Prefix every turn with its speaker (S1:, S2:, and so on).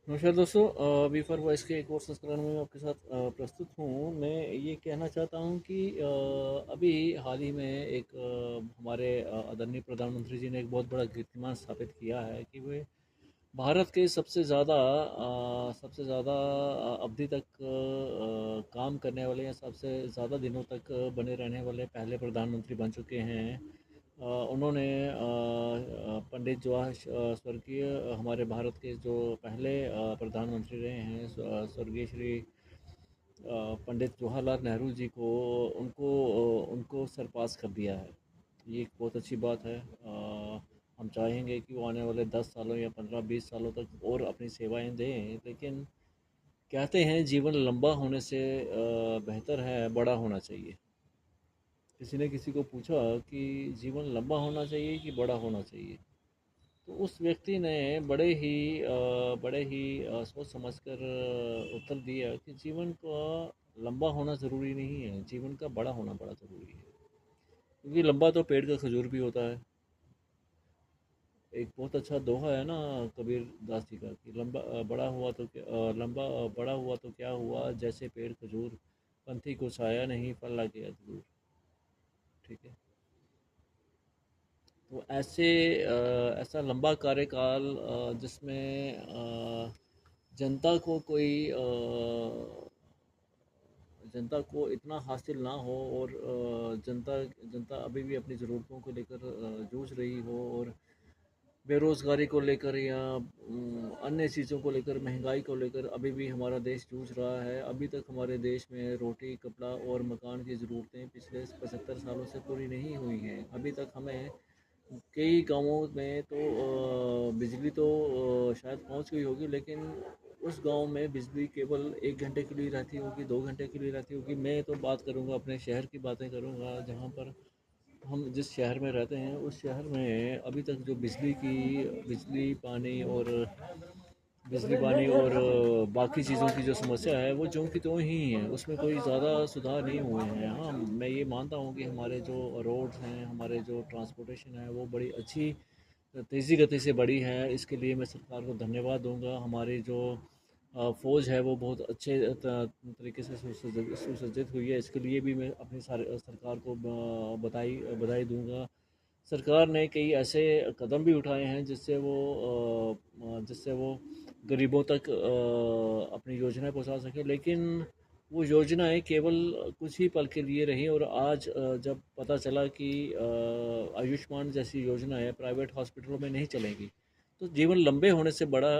S1: नमस्कार दोस्तों, B for voice के एक और संस्करण में आपके साथ प्रस्तुत हूँ। मैं ये कहना चाहता हूँ कि अभी हाल ही में एक हमारे आदरणीय प्रधानमंत्री जी ने एक बहुत बड़ा कीर्तिमान स्थापित किया है कि वे भारत के सबसे ज़्यादा अवधि तक काम करने वाले या सबसे ज़्यादा दिनों तक बने रहने वाले पहले प्रधानमंत्री बन चुके हैं। उन्होंने पंडित स्वर्गीय हमारे भारत के जो पहले प्रधानमंत्री रहे हैं, स्वर्गीय श्री पंडित जवाहरलाल नेहरू जी को उनको सरपास कर दिया है। ये एक बहुत अच्छी बात है। हम चाहेंगे कि वो आने वाले 10 सालों या 15-20 सालों तक और अपनी सेवाएं दें, लेकिन कहते हैं जीवन लंबा होने से बेहतर है बड़ा होना चाहिए। किसी ने किसी को पूछा कि जीवन लंबा होना चाहिए कि बड़ा होना चाहिए, तो उस व्यक्ति ने बड़े ही सोच समझकर उत्तर दिया कि जीवन का लंबा होना ज़रूरी नहीं है, जीवन का बड़ा होना बड़ा ज़रूरी है। क्योंकि लंबा तो पेड़ का खजूर भी होता है। एक बहुत अच्छा दोहा है ना कबीर दास जी का कि बड़ा हुआ तो क्या हुआ, जैसे पेड़ खजूर, पंथी को छाया नहीं, फल लगे दूर। ठीक है। तो ऐसा लंबा कार्यकाल जिसमें जनता को कोई जनता को इतना हासिल ना हो, और जनता जनता अभी भी अपनी ज़रूरतों को लेकर जूझ रही हो, और बेरोज़गारी को लेकर या अन्य चीज़ों को लेकर, महंगाई को लेकर अभी भी हमारा देश जूझ रहा है। अभी तक हमारे देश में रोटी, कपड़ा और मकान की ज़रूरतें पिछले 75 सालों से पूरी नहीं हुई हैं। अभी तक हमें कई गाँवों में तो बिजली तो शायद पहुंच गई होगी, लेकिन उस गांव में बिजली केवल 1 घंटे के लिए रहती होगी, 2 घंटे के लिए रहती होगी। मैं तो बात करूंगा, अपने शहर की बातें करूंगा, जहां पर हम जिस शहर में रहते हैं उस शहर में अभी तक जो बिजली पानी और बाकी चीज़ों की जो समस्या है वो ज्यों की त्यों ही है। उसमें कोई ज़्यादा सुधार नहीं हुए हैं। हाँ, मैं ये मानता हूँ कि हमारे जो रोड्स हैं, हमारे जो ट्रांसपोर्टेशन है, वो बड़ी अच्छी तेज़ी गति से बढ़ी है। इसके लिए मैं सरकार को धन्यवाद दूंगा। हमारी जो फ़ौज है वो बहुत अच्छे तरीके से सुसज्जित हुई है। इसके लिए भी मैं अपनी सारे सरकार को बधाई बधाई दूंगा। सरकार ने कई ऐसे कदम भी उठाए हैं जिससे वो गरीबों तक अपनी योजनाएं पहुंचा सके, लेकिन वो योजनाएं केवल कुछ ही पल के लिए रही। और आज जब पता चला कि आयुष्मान जैसी योजनाएं प्राइवेट हॉस्पिटलों में नहीं चलेंगी, तो जीवन लंबे होने से बड़ा